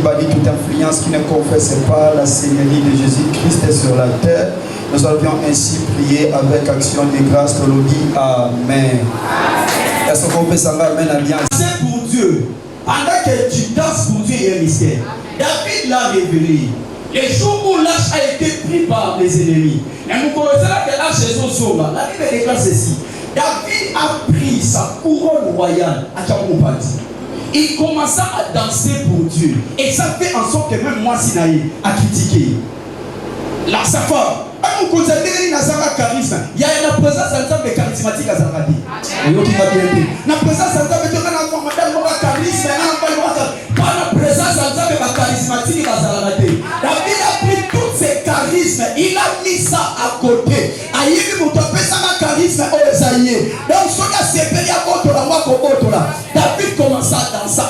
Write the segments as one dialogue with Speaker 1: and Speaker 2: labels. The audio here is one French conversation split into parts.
Speaker 1: bannit toute influence qui ne confesse pas la Seigneurie de Jésus-Christ sur la terre. Nous avions ainsi prié avec action de grâce de l'Odi. Amen. Est-ce qu'on peut s'en Amen alliance?
Speaker 2: C'est pour Dieu. Pendant que tu danses pour Dieu, il y a un mystère. David l'a révélé. Les jours où l'arche a été pris par les ennemis. Et nous connaissons que l'arche est au sol. La Bible déclare ceci. David a pris sa couronne royale à Tchamoupati. Il commença à danser pour Dieu. Et ça fait en sorte que même moi, Sinaï, a critiqué. Là, ça fait. On considère qu'il y a un charisme. Il y a une présence de charismatique à Zaradi. La présence de charisme, pas la présence de charismatique à Zaradi. David a pris tous ces charismes, il a mis ça à côté. Aïe, vous tapez ça un charisme au Esaïe. Donc, ce qui a séparé à votre là, David commence à danser,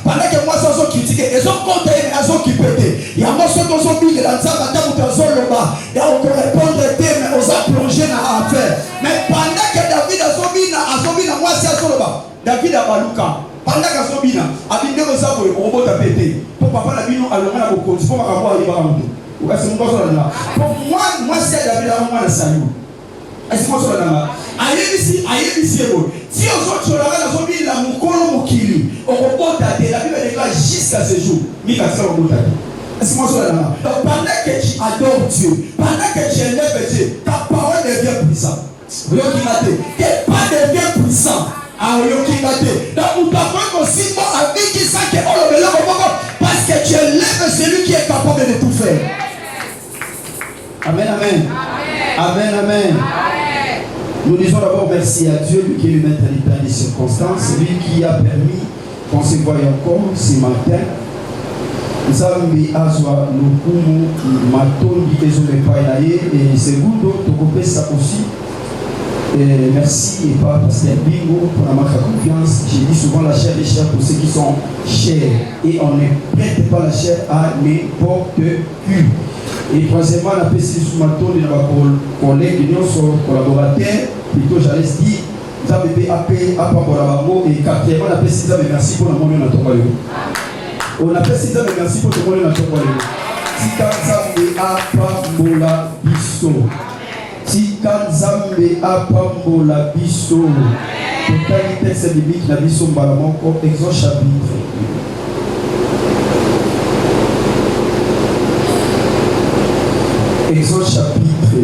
Speaker 2: pendant que moi, je suis critiqué. Ils ont compté, ils ont qui pété. Il y a moi, je suis mis dans ça, il y a encore répondre mais on a plongé dans l'affaire. Mais pendant que David a zombie, moi, c'est à David a baluka. Pendant que Zobina a bien déposé au robot à pété. Pour papa la bino à l'homme à beaucoup. Pour avoir les barons. Ou est-ce qu'on va là? Pour moi, c'est David à moi la salut. Est-ce qu'on va là? Aïe ici, si aux autres sur la zombie, la moukolo moukili, au robot à la Bible déclare jusqu'à ce jour. Mika ça au robot à est-ce qu'on va là? Donc pendant que tu adores Dieu, pendant que tu élèves Dieu, ta parole devient puissante. Vous voyez qui a dit? Tes pas devient puissant. Ah oui, qui a dit? Donc nous t'avons aussi bon avec qui ça que on le parce que tu élèves celui qui est capable de tout faire. Amen, amen. Amen, amen. Nous disons d'abord merci à Dieu, lui qui est le maître des circonstances, lui qui a permis qu'on se voie encore ce matin. Nzambi azwa lukumu matondi ezomepainaye et segundo tokopesa aussi merci et pas Pasteur Bingo pour la marque de confiance. J'ai dit souvent la chair est chère pour ceux qui sont chers et on ne prête pas la chair à n'importe qui. Et troisièmement la PC sous matondi de ma collègue nos collaborateurs plutôt j'allais dire Nzambi AP Apaborabango et quatrièmement la PC merci pour la monnaie dans ton royaume. On appelle ça merci pour tout le monde dans ton royaume. Tikanzambe apambola biso. Tikanzambe apambola biso. Totalité c'est biblique la biso mbalamoko Exode chapitre. Exode chapitre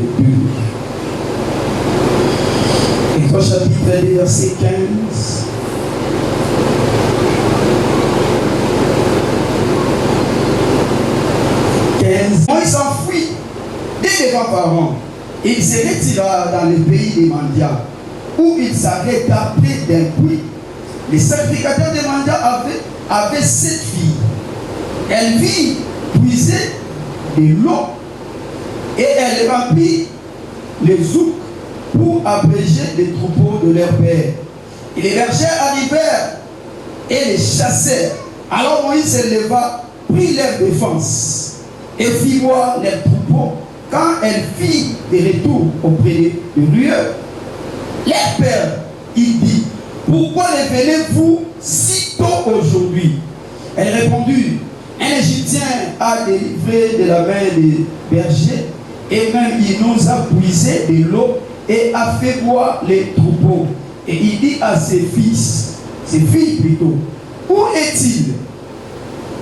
Speaker 2: 2. Exode chapitre 2 verset 15. Moïse s'enfuit dès devant Pharaon. Il se retira dans le pays des Mandias, où il s'arrêta près d'un puits. Les sacrificateurs des Mandias avaient 7 filles. Elle vit puiser de l'eau et elle remplit les zouks pour abréger les troupeaux de leur père. Et les bergers arrivèrent et les chassèrent. Alors Moïse se leva, prit leur défense et fit voir leurs troupeaux. Quand elle fit des retours auprès de lui, leur père, il dit, pourquoi les venez-vous si tôt aujourd'hui? Elle répondit, un Égyptien a délivré de la main des bergers et même il nous a puisé de l'eau et a fait boire les troupeaux. Et il dit à ses filles plutôt, où est-il?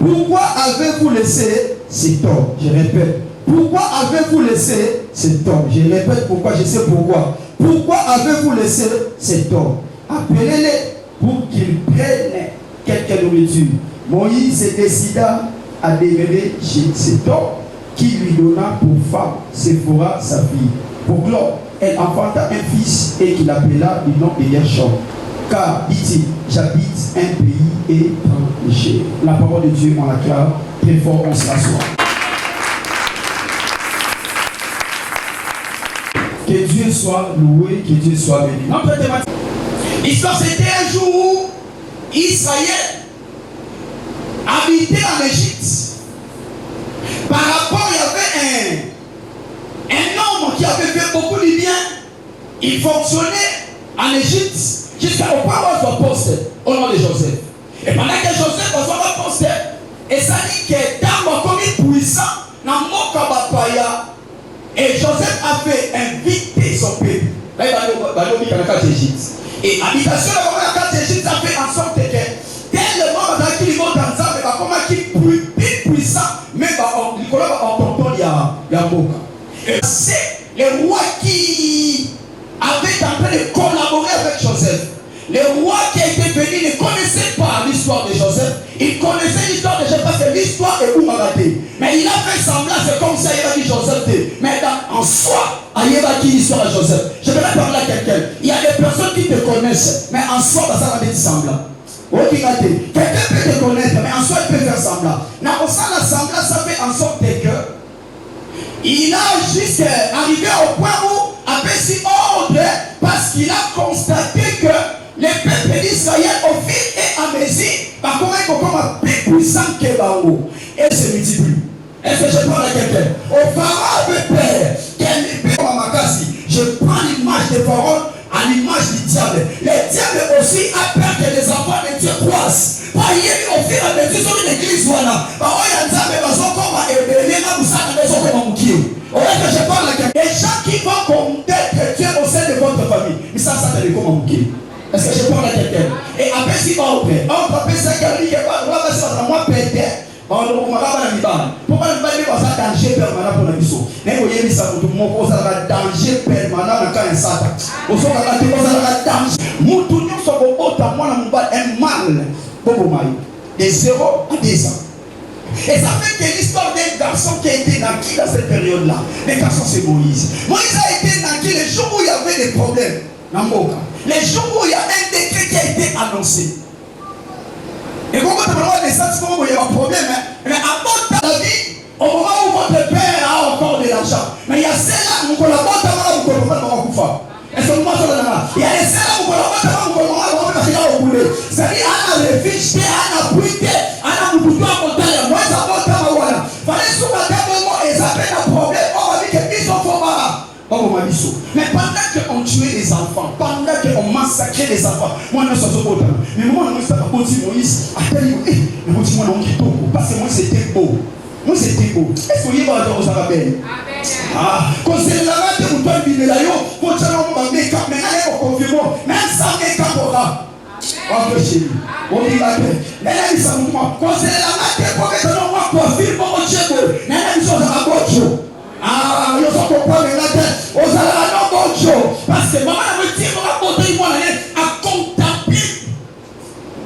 Speaker 2: Pourquoi avez-vous laissé cet homme? Je répète, pourquoi avez-vous laissé cet homme? Je répète pourquoi, je sais pourquoi. Pourquoi avez-vous laissé cet homme? Appelez-les pour qu'ils prennent quelque nourriture. Moïse décida à demeurer chez cet homme qui lui donna pour femme Séphora, sa fille. Pour Clore, elle enfanta un fils et qu'il appela du nom de Gershom. Car, dit-il, j'habite un pays étranger. La parole de Dieu, on l'acclame très fort, on s'assoit. Que Dieu soit loué, que Dieu soit béni. Notre thématique. L'histoire, c'était un jour où Israël habitait en Égypte. Par rapport, il y avait un homme qui avait fait beaucoup de bien. Il fonctionnait en Égypte jusqu'au point où il soit posté au nom de Joseph. Et pendant que Joseph va poster, Et ça dit que dans comme puissant, dans mon kabapaya, et Joseph a fait inviter son peuple. Là, il va aller dans la carte d'Égypte. Et habitation dans la carte d'Égypte, ça fait en sorte que tellement qu'il va dans ça, mais comment qu'il est puissant, même il va en tonton, il y a Boka. Et c'est le roi qui avait tenté de collaborer avec Joseph. Le roi qui était venu ne connaissait pas l'histoire de Joseph. Il connaissait l'histoire de Joseph parce que l'histoire est où malaté. Mais il a fait semblant, c'est comme si il avait dit Joseph. Mais en soi, il y a qui l'histoire de Joseph. Je vais parler à quelqu'un. Il y a des personnes qui te connaissent, mais en soi, ça va être semblant. Quelqu'un peut te connaître, mais en soi, il peut faire semblant. Dans ça, semblant, ça fait en sorte que il a juste arrivé au point où, après si ordre, parce qu'il a constaté que les peuples d'Israël, au fil et à mesure, par comment ils sont plus puissants que Baou. Et se multiplie. Est-ce que je parle à quelqu'un? Au pharaon avait peur. Je prends l'image de Pharaon à l'image du diable. Le diable aussi a peur que les enfants de Dieu croissent. Par hier, au fil et à mesure, sur l'église, voilà. Je parle à quelqu'un. Les gens qui vont combattre Dieu au sein de votre famille. Mais ça te le comment est-ce que je parle à quelqu'un? Et après, si on après ça, quelqu'un qui va moi péter. On va pourquoi ne pas dire que ça danger permanent pour la mission? Mais vous voyez, ça pour tout le monde, ça a danger permanent quand il s'attaque. Vous savez, ça a danger. Nous, tous nous sommes autant, moi, nous avons un mal pour vous marier. De 0 à 10 ans. Et ça fait que l'histoire d'un garçon qui a été naquis dans cette période-là. Le garçon, c'est Moïse. Moïse a été naquis le jour où il y avait des problèmes. Dans mon cas. Les jours où il y a un décret qui a été annoncé. Et quand vous avez des sentiments où il y a un problème, mais à la vie, au moment où votre père a encore de l'argent, mais il y a celle-là, vous collaborez avec vous collaborez. Est-ce que vous m'entendez là? Il y a des celles-là, vous collaborez avec vous. C'est-à-dire, on a réfléchi, on a brûlé, on a bouclé à montagne. Moi, ça va pas voilà. Fallait sous la table, et ça fait un problème. On va dire qu'ils sont forts. Mais pendant qu'on tuait les enfants, pendant qu'on massacrait les enfants, moi je suis au mais moi je suis pas Moïse, parce que moi c'était beau. Moi c'était beau. Est-ce que vous avez aux Arabes? Ah, quand c'est la main de vous donner une médaille, vous avez un make-up, mais allez au confinement, même sans make-up au rat. On peut chez lui. On dit la paix. Mais là, il s'en fout. Quand c'est la main de vous donner un profil pour votre chef, mais là, il s'en fout. Ah, ils sont comprendre la tête. Aux Arabes, non, bon jour. Parce que maman a dit, on va porter moi à contempler.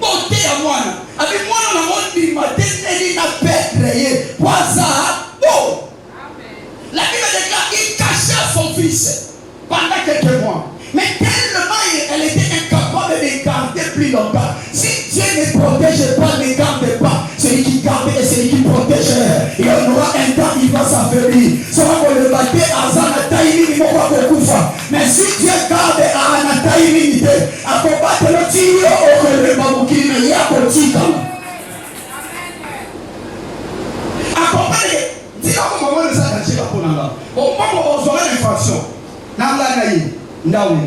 Speaker 2: Porter à moi. Avec moi, on a montré ma tête et il n'a pas créé. Waza, bon. La Bible déclare qu'il cachait son fils pendant quelques mois. Mais tellement elle était incapable de garder plus longtemps. Si Dieu ne protège pas, ne garde pas. Celui qui garde et celui qui protège, il y aura un temps, il va s'affaiblir. Soit qu'on le batte à Zanataïmi, il ne va pas beaucoup faire. Mais si Dieu garde à Anataïmi, à combattre le tir, au le babouki, mais il y a un petit temps. Accompagnez. Dis-moi comment on le sait dans Jésus pour nous. Au moment où on aura l'infraction, Namba Naï, Ndaoui,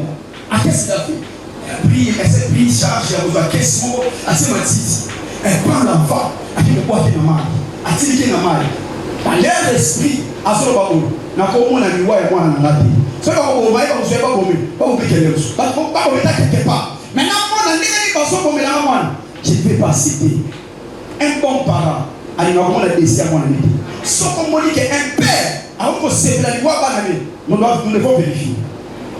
Speaker 2: à qu'est-ce qu'il a fait? Prie, elle s'est pris, charge, elle a qu'est-ce qu'il a fait? Elle prend l'enfant, elle dit le bois qui est normal, elle dit qu'il est normal. Dans l'air d'esprit, à ce moment-là, on a comme on a mis ouais, moi, on a dit. Ce qu'on va faire, on ne sait pas comment, pas où quelque chose. Pas où quelque part. Maintenant, on a dit que nous sommes je ne vais pas citer un bon parent. Allez, on a laissé à mon ami. Sauf qu'on dit qu'un père, avant qu'on se la loi, nous devons vérifier.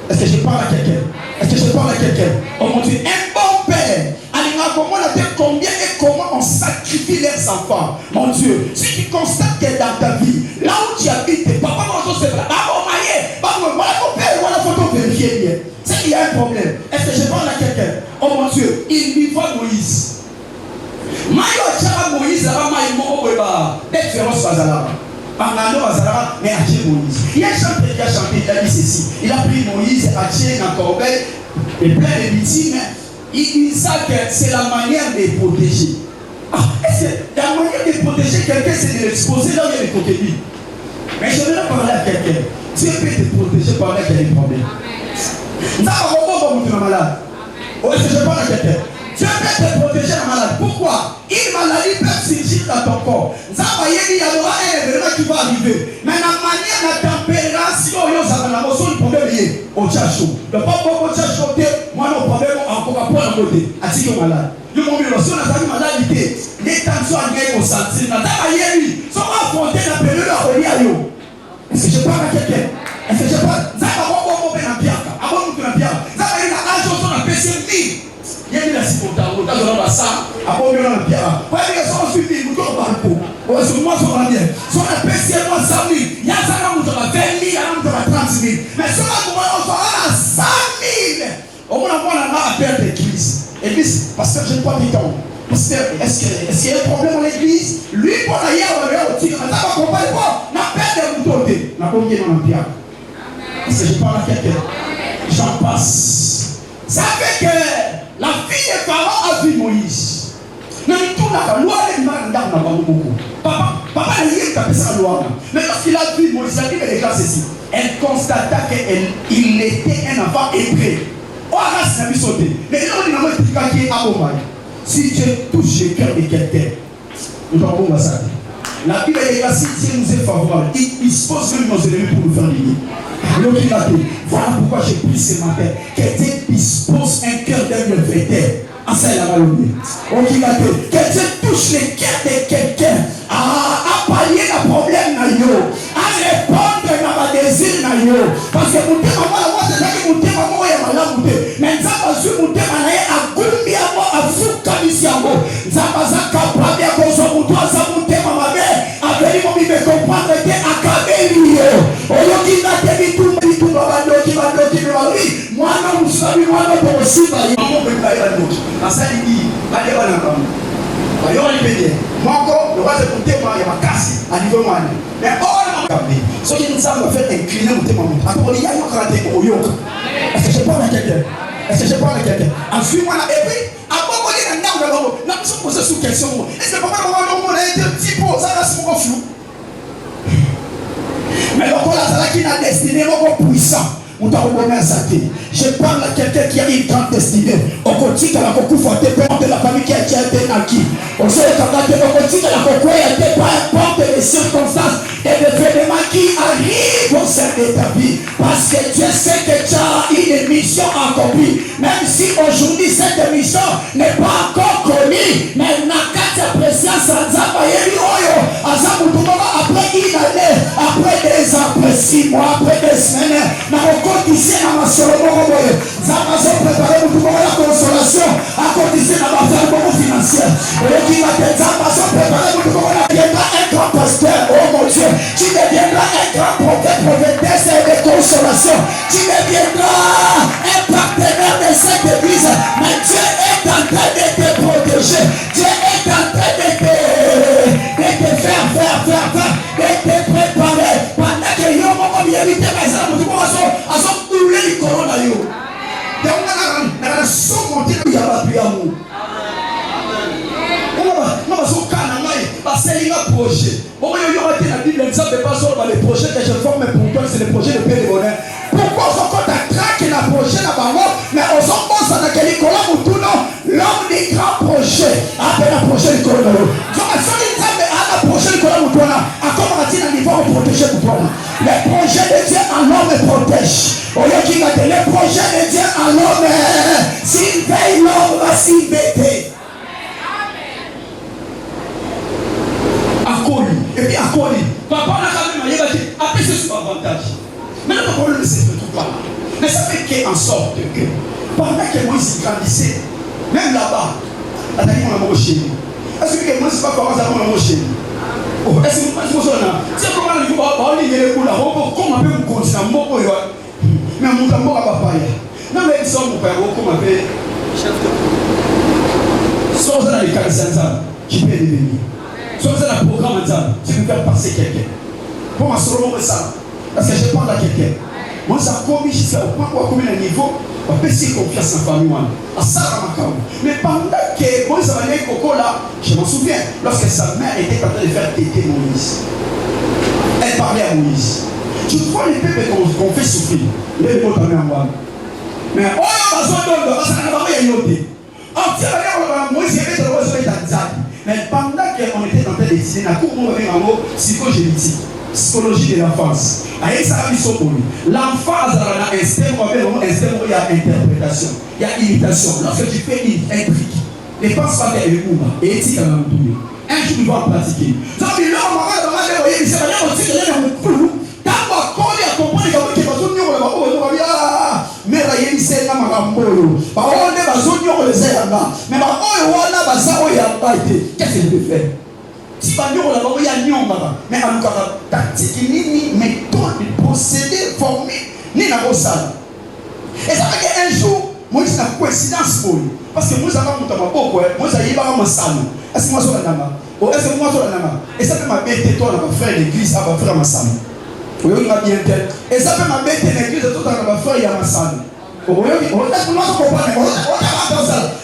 Speaker 2: Est-ce que je parle à quelqu'un? Est-ce que je parle à quelqu'un? On dit un bon père. Allez, comment on a dit combien et comment on sacrifie leurs enfants? Mon Dieu, si tu constates que dans ta vie, là où tu habites, papa, mon Dieu, c'est vrai. Voilà ton père, voilà faut vérifier bien. C'est qu'il y a un problème. Est-ce que je parle à quelqu'un? Oh mon Dieu, il vivra Moïse. Maïo Tchara Moïse, là-bas, Maïmo, différence Bazala. Pangano Bazala, mais Haché Moïse. Il a chanté, il a dit ceci. Il a pris Moïse, Haché, dans Corbeil, et plein de victimes. Il dit ça que c'est la manière de protéger. Ah, est-ce que la manière de protéger quelqu'un, c'est de l'exposer là où il y a des côtés lui. Mais je vais parler à quelqu'un. Dieu peut te protéger pendant qu'il y a des problèmes. Nous avons un malade. Est-ce que je parle à quelqu'un? Dieu peut te protéger la maladie. Pourquoi? Une maladie peut surgir dans ton corps. Il y aura un événement qui va arriver. Mais la manière, la température, il y a un problème au chacho. Le papa au chacho, moi, le problème encore pas pour côté. Attire malade. Le moment où on a une maladie, les tensions à gagner au sentir. Sont affrontés la période à Oliayo. Est-ce que je parle à quelqu'un? Est-ce que je parle? Ça va beaucoup de pierre. Avant de la pierre. Ça va être un jour sur la PCMI. Il y a une assistance. Dans le ça, avant de la pierre. Vous voyez, ils sont suivis. Nous sommes dans le pot. Moi, je vais bien. Sur la PCMI, 100 000. Il y a ça, nous sommes à 20 000. Il y a nous sommes à 30 000. Mais sur la commande, on sera à 100 000. Au moins, on a peur d'église. Église, parce que je ne vois pas du temps. Est-ce qu'il y a un problème à l'église? Lui, pour aller à l'église, on va comprendre quoi? On a peur de moutons. On a combien dans le pierre? Est-ce que je parle à quelqu'un? J'en passe. Ça fait que la fille des parents a vu Moïse. Mais tout la loi, elle m'a dit beaucoup. Papa, il a tapé sa loi. Mais lorsqu'il a vu Moïse, il a dit les gars, ceci. Elle constata qu'il était un enfant hébreu. Oh, là, c'est la vie sautée. Mais là, on a dit qu'il est à Bomaï. Si Dieu touche le cœur de quelqu'un, nous avons un ça. La Bible est là, si Dieu nous est favorable, il dispose même nos ennemis pour nous faire ligner. Voilà pourquoi j'ai pris ce matin que Dieu dispose un cœur d'un bienfaiteur. Enseigne la malhonnête. Que Dieu touche le cœur de quelqu'un à pallier le problème, à répondre à ma désir. Parce que mon thème, moi, c'est là que mon thème, moi, est malade. Mais ça va sur mon thème, à Goumbia, à Foukamisiamo. Ça va à Kapabia, à Kosomutoa, ça mon thème, à ma mère. Avec lui, il me comprendre que à Kabelio. Oyoki na tebi tout babando qui va oui. Moi, non, vous savez, moi, non, aussi, maman, peut pas y aller d'autre. À ça, il dit, allez, on a comme. Il y a un pédé. Moi, encore, le roi de mon thème, il y a ma casse à niveau moi. Mais oh, non, ce qui nous a fait incliner mon thème. Attends, il y a un karaté au yoga. Est-ce que je parle à quelqu'un? Est-ce que je parle à quelqu'un? Ensuite, moi, et puis, après, on est dans le nous sommes posés sous question. Est-ce que papa, on a été un petit peu, ça reste mon flou. Mais le roi qui a destiné, le puissant. Je parle à quelqu'un qui a une grande destinée. Au quotidien, la coco forte de la famille qui a été acquis. Au sein de la coco a été peu importe les circonstances et les événements qui arrivent au sein de ta vie. Parce que Dieu sait que tu as une mission accomplie. Même si aujourd'hui cette mission n'est pas encore connue, mais n'a qu'à présence après une année, après des ans, après 6 mois, après des semaines, ici dans ma Solomon, Zamazo préparé pour la consolation, à condition d'avoir fait beaucoup financier. Et qui va te Zamazo préparé pour la deviendra un grand pasteur. Oh mon Dieu, tu deviendras un grand prophète, prophétesse de consolation. Tu deviendras un partenaire de cette église. Mais Dieu est en train de te protéger. Dieu est en train de te faire, de te préparer. Pendant que yo mon éviter mes amis, le corona yo. Donc on a surmonté le yabapiamu. On va se calmer parce qu'il y a un projet. Bon, il y aura la Bible, ça ne fait pas seulement les projets que je forme pour toi, c'est les projets de paix et de bonheur. Pourquoi on compte à traquer la projet là-bas, mais on s'en pense à laquelle l'homme des grands projets, après la projet du corona. Donc, à la projet du corona, à comment on a dit dans l'hiver, on protège pour toi. Les projets de Dieu en l'homme protègent. Les projets de Dieu en l'homme, s'il veille, l'homme va s'y bêter. Et puis à Koli, papa n'a quand même dit, après c'est son avantage. Mais le problème c'est que tout pas là. Mais ça fait qu'en sorte que pendant que Moïse grandissait, même là-bas, on a dit qu'on a mangé. Est-ce que Moïse pas comment ça on a mangé? Est-ce que vous pensez c'est comment on dit on dit les coups là, comment on peut continuer à mourir? Mais mon tambour à papa. Non mais ils sont mon père, comment on appelle chef de sans dans les 45 ans, qui peut devenir. Si vous avez un programme, tu peux faire passer quelqu'un. Pour moi, c'est ça. Parce que je parle à quelqu'un. Moi, ça a commis jusqu'à combien de niveau, on peut se confiance en famille. À ça, mais pendant que Moïse a venu Coco là, je m'en souviens, lorsque sa mère était en train de faire téter Moïse, elle parlait à Moïse. Tu vois les peuples qu'on fait souffrir. Les mots t'en en moi. Mais oh, on va s'en donner, on va s'en donner. Moïse avait de mais pendant qu'on était en train d'étudier, la cour psychogénétique, psychologie de l'enfance. L'enfance a un système, il y a interprétation, il y a imitation. Lorsque tu fais une intrigue, ne pense pas qu'elle est Ouma et éthique à l'entouré. Un jour, il va en pratiquer. Donc, il a mais la yélisé na magambolo ba onde bazonyo le zeyanga mais ba oyo wana baza oyo abaite qu'est-ce que je peux faire si ba nyoko la ba ya nyonga mais aluka tactique nini méthode procédé formé ni na bosala et ça fait qu'un jour Moïse na coïncidence pour lui parce que Moïse a pas monté maboko Moïse a yiba masano est-ce que moi sur la nama ou est-ce que moi sur la nama et ça fait ma bête toi na frère l'église a ba frère masano. Oui, on a bien fait. Et ça fait ma bête l'église tout dans ma feuille à ma salle. Oui, on a compris.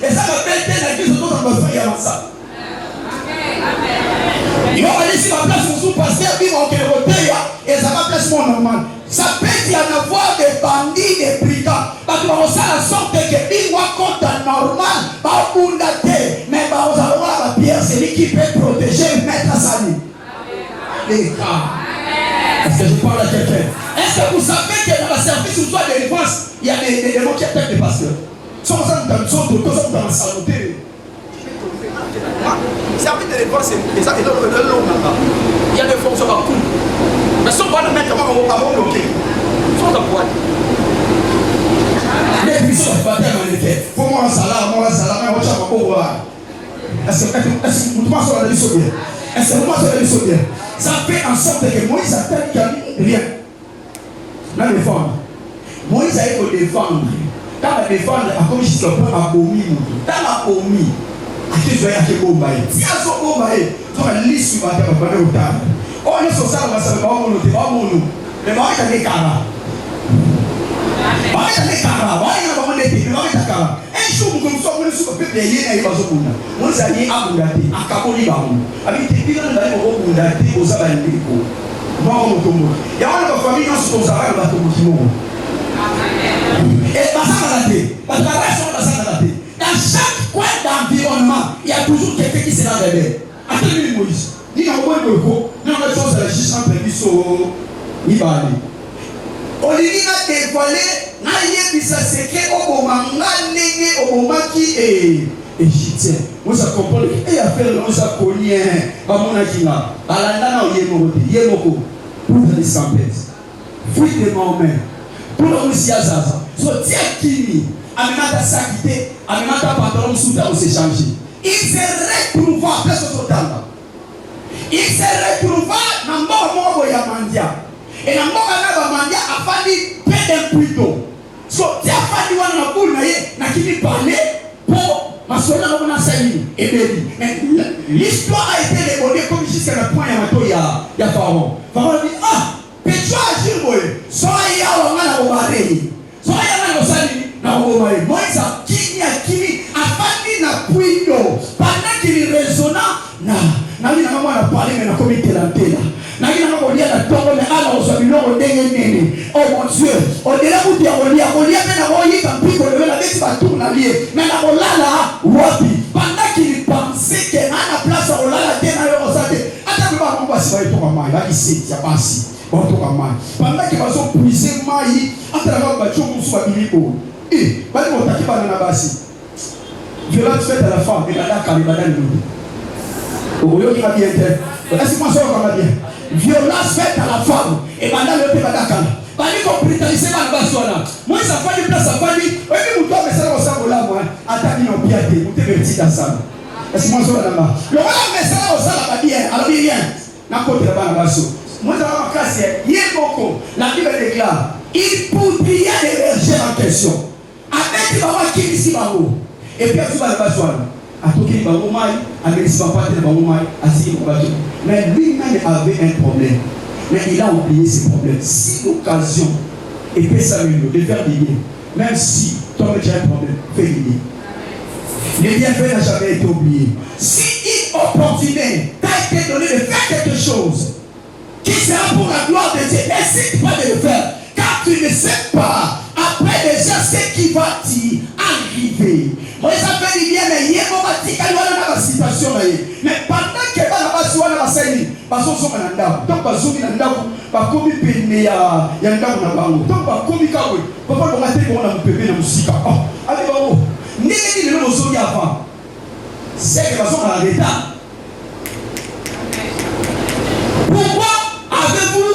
Speaker 2: Et ça m'a bête l'église tout dans ma feuille à ma salle. Il va aller sur ma place, mon sous-pasteur, il va en côté, et ça va place mon normal. Ça peut y en avoir des bandits, des brigands. Parce que ça la sorte que il va compte normal, pas au bout de mais on va avoir la pierre, c'est lui qui peut protéger, mettre à sa vie. Les gars. Est-ce que je parle à quelqu'un? Est-ce que vous savez que dans la service ou soit de défense, il y a des démons qui attaquent les pasteurs? Sont dans la saluté. Service de défense, c'est ça, il y a des fonctions à coup. Mais si on va le mettre avant bloqué, ils sont à poil. Les puissants sont pas tellement en effet. Faut moi un salaire, mais on va pas voir. Est-ce que vous pensez à la vie sur bien? Est-ce que vous pensez à la vie sur bien? Ça fait en sorte que Moïse a tel qu'il rien. La défendre. Moïse a été défendre. Quand la défendre, a comme si tu as abomi. Dans la abomi, à qui tu as été bombaye. Si elle soit bombaye, tu vas lire sur la table, tu vas aller au table. Oh, on est sur ça, on va se faire un mono, tu vas mono. Mais on va être des caras. On va être des caras. On va être des caras. Un jour, nous sommes venus sur le peuple, il y a un peu de Moïse a dit à Boundati, à Kaboli Barou. Avec des pilons d'aller au Boundati, aux Abaliko. Non, il y a une famille dans ce qu'on s'arrête à Tomokimo. Et Bassamalate, parce que la raison de Bassamalate, dans chaque coin d'environnement, il y a toujours quelqu'un qui s'est là dedans. Attendez Moïse, ni dans le coin de l'eau, ni dans le sens de la chiche entre Bisso, ni Bali. Olivina dévoilé, n'ayez vu ça secret au moment, n'ayez au moment qui est égyptien. Moi, ça comprend, et affaire, on s'est connu, à mon agina, à la nana, yémoko, pour les samples, fruit de mon main, pour le Moussiazaza, soit tiens qui, amenata sakité, amenata pantalon sous ta s'est changé. Il se retrouva, après ce temps-là, il se retrouva dans le mort Yamandia. Et la mort à Mandia a fallu payer d'un puits d'eau. So, tu as fallu voir la boule, n'a qui parler pour ma soeur dans la saline. Et bien, l'histoire a été dévoilée comme jusqu'à la point il y a Pharaon. Pharaon dit, ah, Pétra a dit, soyez à la Omaré. Soyez à la saline, na Omaré. Moïse a qui a fallu na puits d'eau. Pendant qu'il résonna, na maman a parlé, mais na comité la télé. Oh mon Dieu, on est là pour dire on y a mais pendant qu'il pensait que la place on l'a pendant qu'il va se puiser maï à travers le bâtiment et violence faite à la femme et est-ce que moi ça bien? Violence faite à la femme et madame le père Badakala. Bali ko brutaliser ba basona. Moi ça fait une place à Bali. Et puis muto mesala au sala moi. Ataki no piate, muté petit dans ça. Est-ce que moi ça là? Le wala mesala au sala ba bien, alors bien. Na côté là ba baso. Moi ça va classe yeboko. La Bible déclare, il publia les bergers en question. Avec baba qui ici babo. Et puis tu vas le basona. Mais lui-même avait un problème. Mais il a oublié ses problèmes. Si l'occasion était saluée de faire du bien, même si toi tu as un problème, fais du bien. Le bienfait n'a jamais été oublié. Si une opportunité t'a été donnée de faire quelque chose qui sera pour la gloire de Dieu, n'hésite pas de le faire. Car tu ne sais pas à après déjà ce qui va t'y arriver. Moïse a fait du bien, mais il y a une situation. Mais pendant que va là-bas, si on a la scène, parce qu'on s'en a donc pas zoomer dans le pas comme il peut y a un donc pas comme il caoue, pas pour mater qu'on a un bébé dans musique. Allez bon, n'est-ce pas le zoomer avant? C'est que façon dans l'état. Pourquoi avez-vous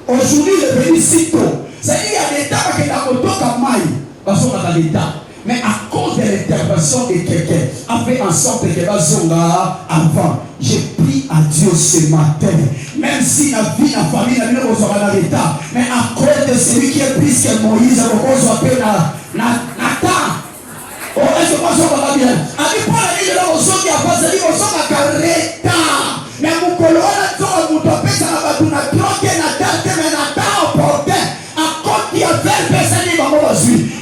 Speaker 2: aujourd'hui le béni si tôt? C'est-à-dire qu'il y a des états qui sont comme maille, parce qu'on a l'état. Mais à cause de l'intervention de quelqu'un, a fait en sorte que Bazonga avant. J'ai pris à Dieu ce matin. Même si la vie, la famille, la vie ne sera dans l'état. Mais à cause de celui qui est plus que Moïse, on va appeler Nathan. Oh, est-ce que Bazonga va bien? Avec pas la vie de l'homme, on qui a passé, on s'en a carréta. Mais mon colonne, on a tout à fait, ça va tout à troquer, Nathan, mais Nathan a porté.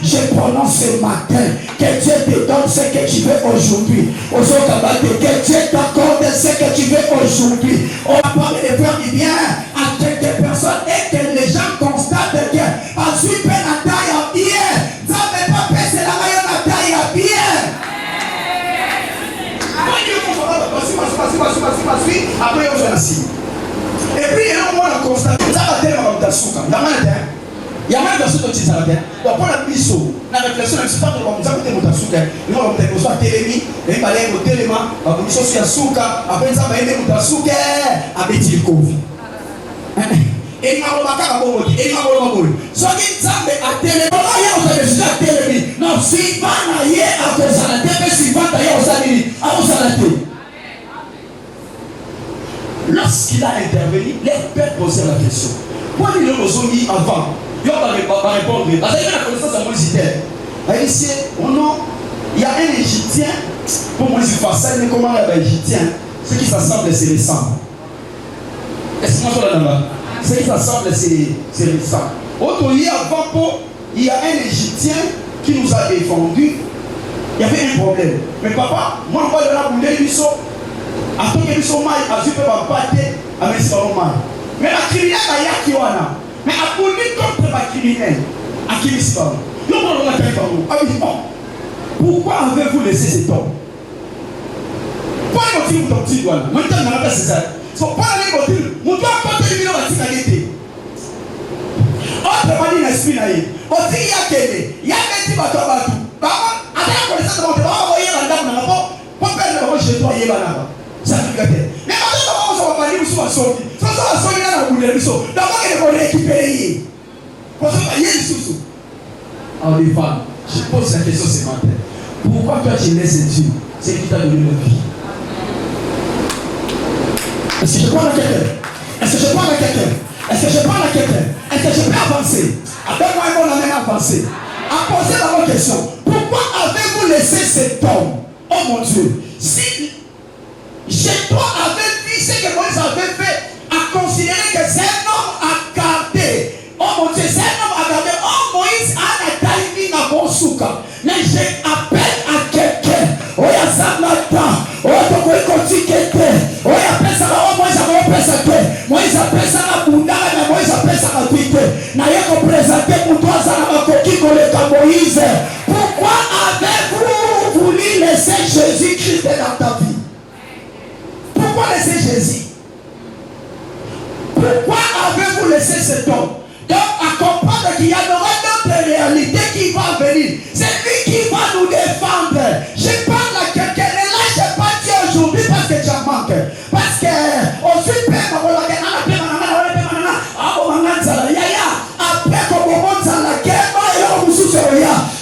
Speaker 2: Je prononce ce matin que Dieu te donne ce que tu veux aujourd'hui. Que Dieu t'accorde ce que tu veux aujourd'hui. On va parler de faire du bien à quelques personnes et que les gens constatent que ensuite la taille à bien. Ça ne veut pas passer la maillot la taille à bien. Après, on va assis. Et puis, on va constater ça va tellement dans le souk. Il y a même des choses qui sont là. Donc, pour la mission, la réflexion, je ne sais pas comment vous avez été souka. Nous avons été au télémi, et il au téléma, la mission sur la souka, après ça, il y a des souka, avec le Covid. Et il m'a remarqué à mon et il m'a remarqué. Ce qui est à télémi, il y a aussi à télémi. Non, si pas naïe à cause de la tête, si pas naïe à cause de la tête. Lorsqu'il a intervenu, les pères posaient la question. Pourquoi ils l'ont dit avant? Il va répondre. Parce qu'il y a la connaissance à Moïse. Il y a un Égyptien, pour Moïse Fassal, mais comment il y a un Égyptien? Ce qui s'assemble, c'est les sangs. Est-ce que moi je suis là? Ce qui s'assemble, c'est les sangs. Autre lieu avant, il y a un Égyptien qui nous a défendu. Il y avait un problème. Mais papa, moi je vais la bouler du saut. Attends que le saut maille, à Zupe va battre avec ce maille. Mais la criminelle, il y a qui wana. Mais à police contre la criminelle, à qui est-ce pas? Pourquoi avez-vous laissé cet homme? Pourquoi est-il votre petit doigt? Maintenant, on a pas c'est ça. Pourquoi est-il votre petit doigt? Mon doigt pas te dire la tigalité. Autre manie l'esprit naïf. On dit il y a quel il y a un petit bateau à tout. Par contre, attends la connaissance de mon doigt, on va envoyer la dame dans la porte. Pour faire le roi chez toi, il y a là-bas. Ça fait gâter. Mais maintenant, on va parler où soit sorti. Ça va sortir là dans le bout. D'abord, il faut récupérer. Parce qu'il y a des sous. Alors, les femmes, je pose la question ce matin. Pourquoi toi tu laisses Dieu? C'est qui t'a donné la vie. Est-ce que je parle à quelqu'un? Est-ce que je parle à quelqu'un? Est-ce que je parle à quelqu'un? Est-ce que je peux avancer? Avec moi, on a même avancé. À poser la bonne question. Pourquoi avez-vous laissé cet homme? Oh mon Dieu. Si chez toi avait vu ce que Moïse avait fait, à considérer que c'est un homme à garder. Oh mon Dieu, c'est un homme à garder. Oh Moïse a la taille à bon souka. Mais j'appelle à quelqu'un. Oh ya Zamata. Oh ya Kotikete. Oh ya pesa la Moïse a pesa que. Moïse a pesa la bundala, mais Moïse a pesa la vite. Na yako présenter pour toi ça na makoki koleka Moïse. Pourquoi avez-vous voulu laisser Jésus-Christ dans ta vie? Pourquoi laisser Jésus? Pourquoi avez-vous laissé cet homme? Donc, à comprendre qu'il y aura d'autres réalités qui vont venir. C'est lui qui va nous défendre. Je parle à quelqu'un. Ne lâche pas Dieu aujourd'hui parce que tu en manques. Parce que, au suite, après, comme on monte à la guerre,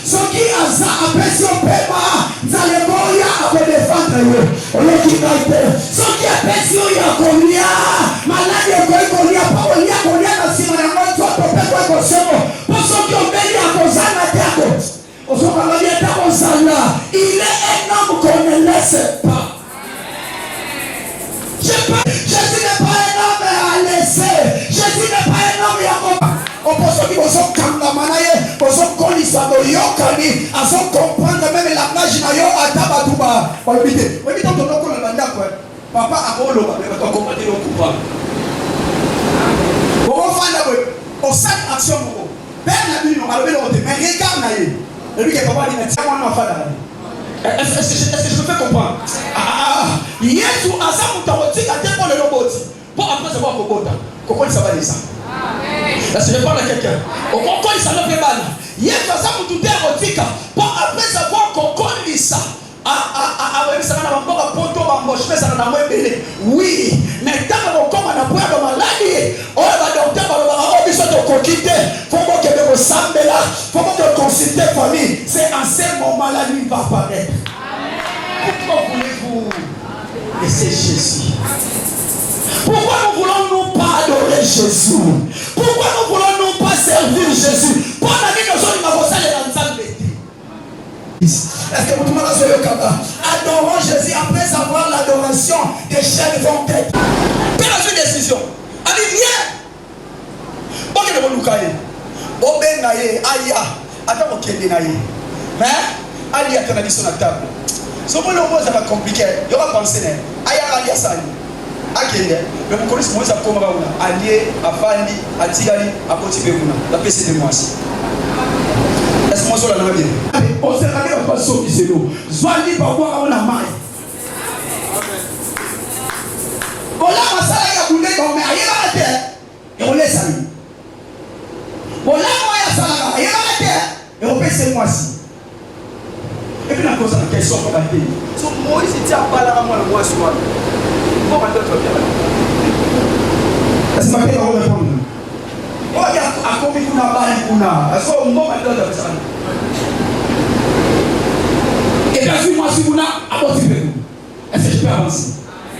Speaker 2: ce qui a ça, après, si on peut pas, vous allez mourir à vous défendre. Ce qui a fait, il y a combien? Malade, il y a combien? Pas au lien, combien dans ce moment-là, toi, ton père, toi, ton cerveau. Pour ceux qui ont béni à cause de la terre, il est un homme qu'on ne laisse pas. Jésus n'est pas un homme à laisser. Jésus n'est pas un homme à opposé qui vous kamamanaye, vous connaissez yokani, aso comprendre même la plage na yo atabatuba. Balobite, oui donc on a banda quoi. Papa abolo ba ba comprendre le coupa. Bon fanda we, on sait action mo. Ben la Bible on va le mais regarde Et lui qui est papa dit, mais tiens-moi un enfant d'aller. Est-ce que je me fais comprendre? Yesu asa mutawotika tempo le roboti. Pour après savoir kokota. Kokoli ça va aller ça. Est-ce que je parle à quelqu'un? Kokoli ça ne fait mal. Yesu asa mutawotika. Pour après savoir kokoli ça. Oui, mais tant qu'on a pour la maladie, on va docteur faut que vous semblez là, faut que vous consultez famille. C'est en ce moment-là lui va apparaître. Pourquoi voulez-vous laisser Jésus? Pourquoi nous voulons nous pas adorer Jésus? Pourquoi nous voulons nous pas servir Jésus? Pour la vie de est-ce que vous m'avez le cabas? Adorons Jésus après avoir l'adoration des chaînes vont être. Quelle est une décision? Allez, viens! Bon, que vous nous caillez. Obé naïe, aïe, attends, ok, naïe. Mais, aïe, attends, on a dit sur la table. Ce moment là, ça va compliquer. Il y aura pensé, aïe, aïe, ça. Akende, mais vous connaissez moi ça comme ça. Allié, afandi, atigali, akotibe kuna. La PC de moi. Est-ce que moi ça l'a bien? On s'est regardé au passage du Seigneur. Zwali par quoi on a mal. On a passé à boule dans mais ailleurs à terre et on laisse aller. On a moyen ça là ailleurs à terre et on passe ce mois-ci. Et puis la cause la question pour la paix. So Moïse il tient pas là moi le mois soir. Comment va te bien? Est-ce que ma paix va répondre? Oh, il y a combien de bali kuna. Est-ce que moi va te ça? Et bien, suis-moi si vous n'avez pas de est-ce que je peux avancer?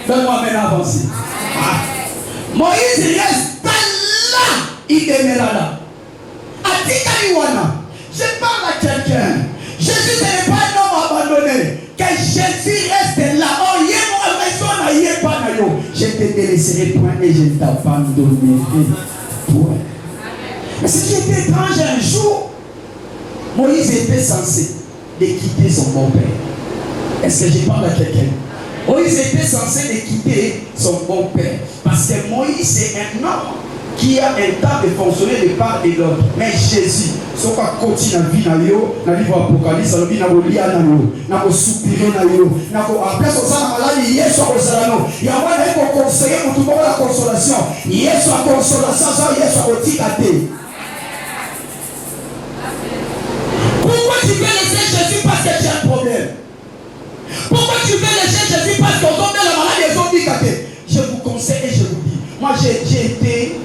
Speaker 2: Donne-moi maintenant avancer. Moïse reste là, il demeura là. Je parle à quelqu'un. Jésus n'est pas un homme abandonné. Que Jésus reste là. Oh, je te délaisserai point et je ne t'abandonnerai point. Mais si j'étais étrange un jour, Moïse était censé de quitter son bon père. Est-ce que je parle à quelqu'un? Moïse était censé de quitter son bon père. Parce que Moïse c'est un homme qui a un temps de fonctionner de part et d'autre. Mais Jésus, ce qu'on continue à vivre dans le livre Apocalypse, il y a un soupir, après ça, il y a un conseiller pour tout le monde la consolation. Il y a une consolation, il y a un pourquoi tu veux laisser Jésus parce que tu as un problème? Pourquoi tu veux laisser Jésus parce qu'on tombe dans la maladie et on dit que je vous conseille et je vous dis, moi j'ai été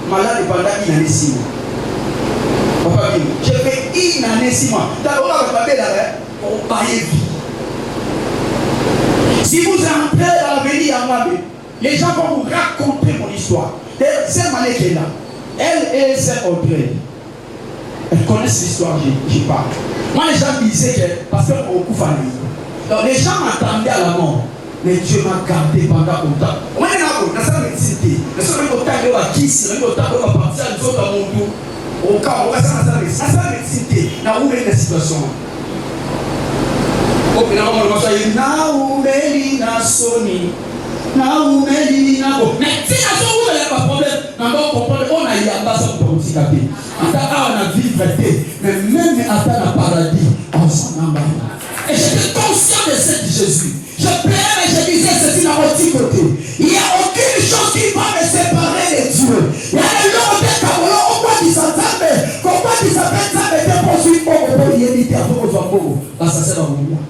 Speaker 2: malade pendant une année 6 mois. Papa, j'ai fait une année 6 mois. Si vous entrez dans l'avenir à Mabé, les gens vont vous raconter mon histoire. C'est Malé qui est là. Elle et c'est Audrey. Elles connaissent l'histoire, j'y parle. Moi, les gens disaient que, parce qu'on coupe à lui. Donc, les gens m'attendaient à la mort. Mais Dieu m'a gardé pendant longtemps. Moi, je n'ai pas médité. Je suis au temps de la kiss, je suis au temps de la partie à l'autre à mon dos. Au cas où, ça médité. Dans où est la situation? Oh, mais là, on va dire, Naoumeli Nasoni. Naoumeli Nabo. Mais si la chose où il n'y a pas de problème, on a eu un bas pour aussi taper. On a vivre, mais même à la paradis, on s'en a marre. Et j'étais conscient de ce Jésus. Je plairais, mais je disais ceci dans mon petit côté. Il n'y a aucune chose qui va me séparer de Dieu. Il y a des gens qui ont pourquoi ils s'entendent, pourquoi ils s'appellent ça, mais ils poursuivent pour éviter à vos enfants. Parce que c'est dans mon monde.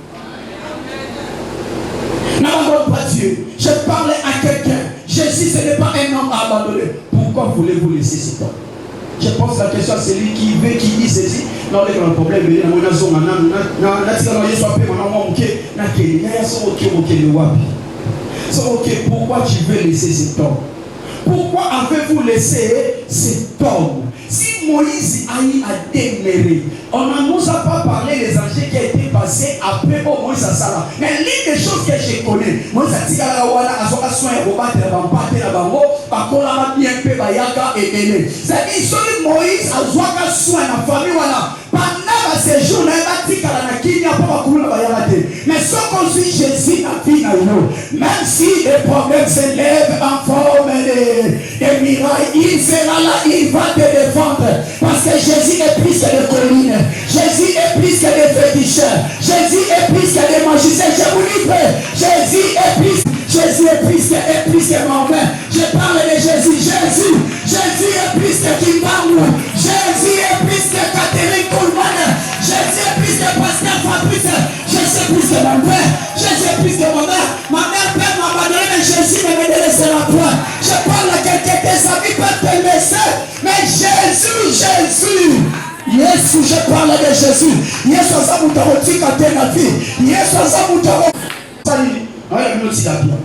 Speaker 2: N'abandonne pas Dieu. Je parlais à quelqu'un. Jésus, ce n'est pas un homme abandonné. Pourquoi voulez-vous laisser cet homme? Je pose la question à celui qui veut, qui dit ceci. Non, il y a un problème. Il y a un pourquoi tu veux laisser cet homme? Pourquoi avez-vous laissé cet homme? Si Moïse a eu à demeurer, on ne nous a pas parlé des dangers qui a été passé après Moïse à Salah. Mais l'une des choses que je connais, Moïse a dit à la Wana, à son soin, à combattre la bambate, la bambo, par contre, la bien peu, Bayaka et Béné. C'est-à-dire, celui Moïse a joué à soin, la famille, voilà. Pendant ce jour, il a dit qu'à la Kini, il n'y a pas de Bayaka. Mais ce qu'on suit Jésus, même si les problèmes s'élèvent en forme de mirailles, il sera là, il va te défendre. Parce que Jésus est plus que de collines. Jésus tricheurs. Jésus est plus que des magiciens. Je vous livre. Jésus est plus que mauvais. Je parle de Jésus. Jésus est plus que Kimbangu. Jésus est plus que Catherine Coleman. Jésus est plus que Pasteur Fabrice. Jésus est plus que mon père. Jésus est plus que ma mère. Ma mère peut m'abandonner, mais Jésus ne me délaissera point. Je parle à quelqu'un, tes amis peuvent te laisser, mais Jésus. Yesu, je parle de Jésus. Yesu aza mutarotika tena vie. Yesu aza mutaro. Salini. Oya binoti la bien.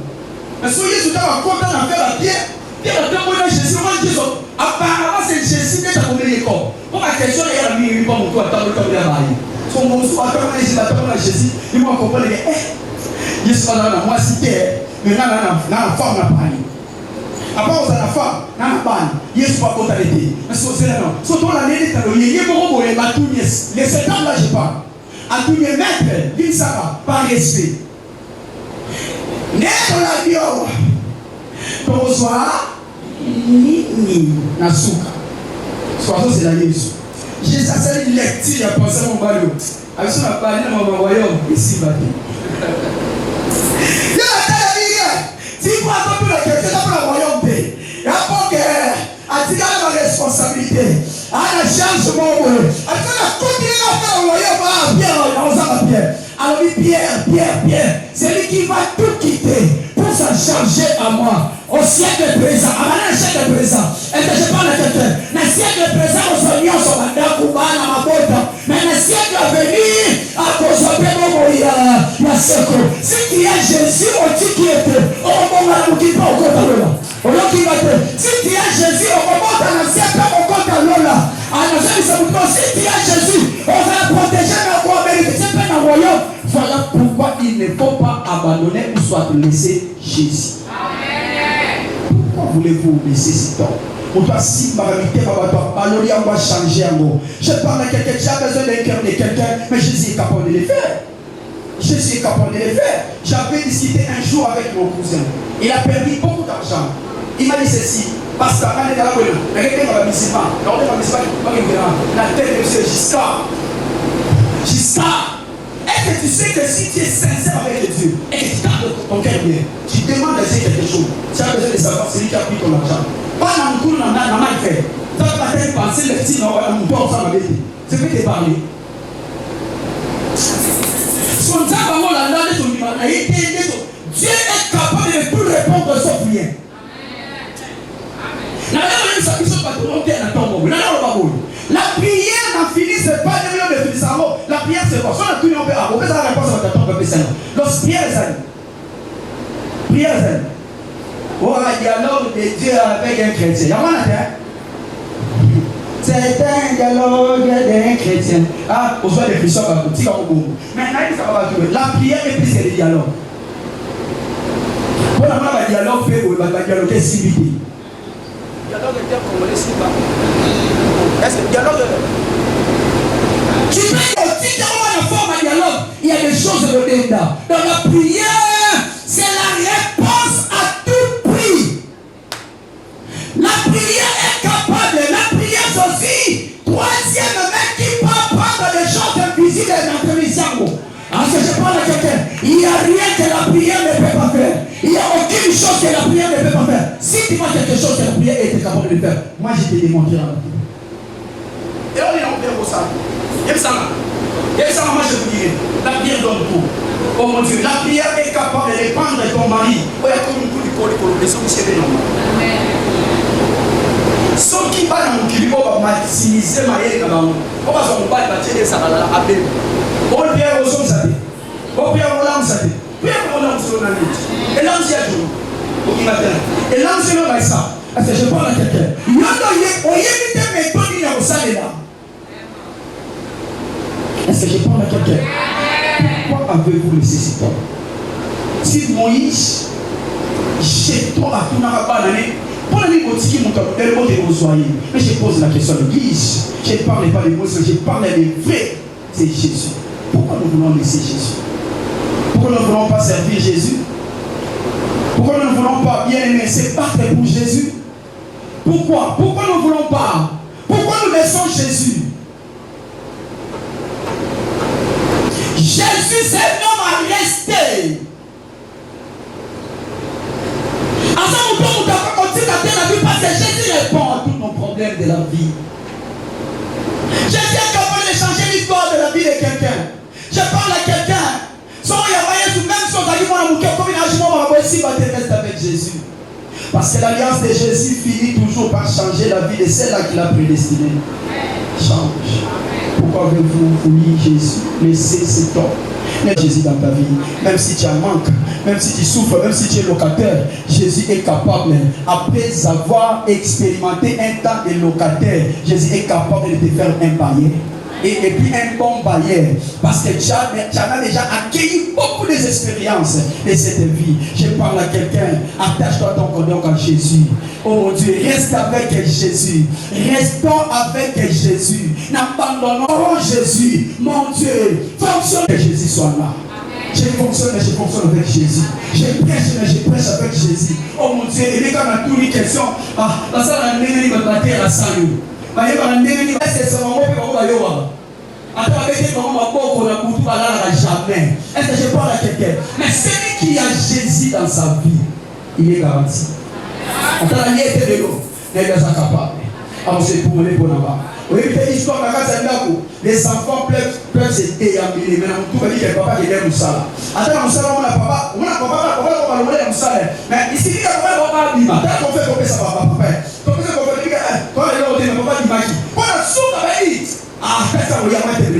Speaker 2: Mais si Yesu t'a content d'en faire la pierre, pierre de bonheur Jésus, moi Jésus. Apparemment c'est Jésus qui t'a commis les corps. Pour ma question, il y a la vie, il va mon toit, t'as le travail. Son bon soir, attends, Jésus, attends, Jésus, il m'a compris que Yesu va dans moi cité, mais là la femme n'a pas. Après, on a la femme, on a la banne. Yesu va compter les pays. Mais c'est là, non. Surtout la nez de il y a beaucoup de matouilles. Les 7 ans là, je parle. À tous les maîtres, il s'en par respect. Né dans la vie, pour soir, ni Nasuka. Soit c'est la Yesu. J'ai ça, c'est une lecture, il a pensé à mon ballon. Avec son appareil, dans mon royaume, ici, va si vous attendez la question pour le royaume, il y a pas que la responsabilité, à la charge de mon boulot, à continuer à faire le royaume, Pierre, alors Pierre, c'est lui qui va tout quitter pour s'en charger à moi. Au siècle présent, à la siècle présent, est-ce que je parle à quelqu'un? Le siècle présent, on se lit, on se va mais le siècle à venir, à cause de la secours. Si tu as Jésus, on dit qu'il était, on va nous quitter au compte à l'eau. Si tu as Jésus, on remonte à la siècle au compte à l'eau. Si tu as Jésus, on va protéger nos rois, bénéficier de nos royaumes. Voilà pourquoi il ne faut pas abandonner ou soit laisser Jésus. Pourquoi voulez-vous laisser ce temps? On doit si m'arrêter, on va changer un mot. Je parle à quelqu'un, j'ai besoin d'un cœur de quelqu'un, mais Jésus est capable de le faire. Jésus est capable de le faire. J'avais discuté un jour avec mon cousin. Il a perdu beaucoup d'argent. Il m'a dit ceci. Parce que quand il est là, il a été dans la musulman. La tête de M. Giscard. Est-ce que tu sais que si tu es sincère avec Dieu et que tu gardes ton cœur bien, tu demandes à Dieu quelque chose, tu as besoin de savoir celui qui a pris ton argent. Pas dans le coup, dans mal fait. Tu vas pas te penser le petit, dans mon corps, ça m'a dit. Je peux te parler. Son Dieu est capable de tout répondre sauf rien. La prière n'a fini, c'est pas de millions de finissants. La prière, c'est quoi? Soit la prière, on peut avoir la réponse à votre temps. Lorsque prière, oh, un dialogue de Dieu avec un chrétien. Il y a un c'est un dialogue d'un chrétien. Ah, on soit des frissons à côté. Maintenant, la prière est plus que le dialogue. Pour avoir un dialogue, on va dialoguer civilité. Dialogue est bien congolais, est-ce que dialogue tu peux aussi avoir la forme à dialogue. Il y a des choses de dedans. Dans la prière, c'est la réponse à tout prix. La prière est capable. La prière aussi. Troisième mec qui peut prendre des choses invisibles dans le cerveau. Parce que je parle à quelqu'un, il n'y a rien que la prière ne peut pas faire. Il n'y a aucune chose que la prière ne peut pas faire. Si tu vois quelque chose que la prière est capable de faire, moi je te démontrerai la prière. Et on est en paix pour ça. Et ça, moi je vous dirai, la prière donne tout. Oh mon Dieu, la prière est capable de répandre ton mari. Oh, il y a comme un coup de col, les hommes c'est bien. Ceux qui parlent dans mon kili, on va maximiser ma haine. On va se battre, ça va la appeler. On va bien aux hommes, ça dit. On va bien aux lames, ça dit. Bien aux lames, c'est l'on a dit. Et l'âme, c'est à jour. Et l'âme, c'est l'on a ça. Parce que je parle à quelqu'un. Il y a des méthodes qui n'ont pas là. Est-ce que je parle à quelqu'un? Pourquoi avez-vous laissé ce temps? Si Moïse, jette-toi à tout n'arrêt pour les motifs qui m'ont été besoin. Mais je pose la question de l'église. Je ne parle pas des mots, je parle des vrais. C'est Jésus. Pourquoi nous voulons laisser Jésus? Pourquoi nous ne voulons pas servir Jésus? Pourquoi nous ne voulons pas bien aimer se battre pour Jésus? Pourquoi nous ne voulons pas? Pourquoi nous laissons Jésus? Jésus c'est un homme à rester. Parce que Jésus répond à tous nos problèmes de la vie. Jésus est capable de changer l'histoire de la vie de quelqu'un. Je parle à quelqu'un. Même si on a dit comme il reste avec Jésus. Parce que l'alliance de Jésus finit toujours par changer la vie de celle-là qu'il a prédestinée. Change. Pourquoi avez-vous voulu Jésus? Laissez cet homme. Mets Jésus dans ta vie. Même si tu as un manque, même si tu souffres, même si tu es locataire, Jésus est capable, après avoir expérimenté un temps de locataire, Jésus est capable de te faire un bailleur. Et puis un bon bailleur, parce que tu as déjà accueilli beaucoup d'expériences de cette vie. Je parle à quelqu'un, attache-toi ton cordon à Jésus. Oh mon Dieu, reste avec Jésus. Restons avec Jésus. N'abandonnons Jésus. Mon Dieu, fonctionne que Jésus soit là. Je fonctionne avec Jésus. Je prêche avec Jésus. Oh mon Dieu, et quand on a toutes les questions, ça n'a pas la salle. Jamais. Est-ce que je parle à quelqu'un? Mais celui qui a Jésus dans sa vie, il est garanti. Alors c'est pour les bonhommes. Oui, l'histoire les enfants peuvent se déambuler. Mais tout va dire que papa qui est Moussala. Attends, Moussala, on a papa, mais ici, il y a papa, on fait comme ça, papa. Quand il est au papa du maquis. On a souvent ça, on y a été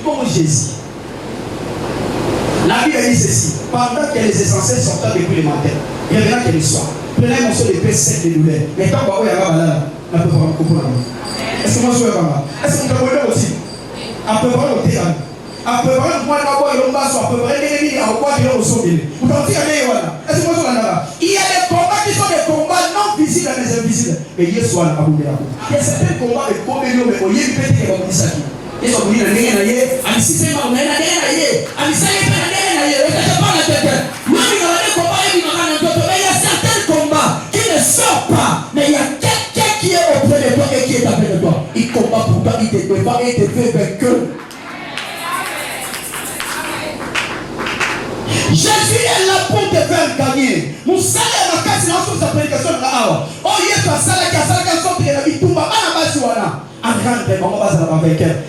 Speaker 2: comme Jésus. La Bible dit ceci. Pendant que les essentiels sortaient depuis le matin, il y avait là que le soir. Prenez mon seul épée sec de douleur. Mais tant qu'il y a là, on peut pas comprendre. Est-ce que moi je suis là? Est-ce que vous comprenez aussi? À peu près au terrain. À peu près, moi je vais voir à peu près les ennemis à quoi ils ont sauvé. Vous comprenez? Est-ce que moi je suis là? Il y a des combats qui sont des combats non visibles mais invisibles. Mais il y a soit à bout de la boue. Il y a certains combats de combien mais il y a une petite qui va vous dire ça. Ils sont venus dans les naïe, à si c'est ma on est dans les naïe, à si c'est pas dans les naïe, je parle à quelqu'un. Moi je vais les combats et puis dans mais il y a certains combats qui ne sortent pas, mais il y a quelqu'un qui est auprès de toi et qui est après de toi. Il combat pour toi, il te défend et il te fait vainqueur. Jésus est là pour te faire gagner. Nous savons ma casse dans sa prédication là. Oh yes, ça là qui a ça qui sorti de la vie tout va pas base voilà.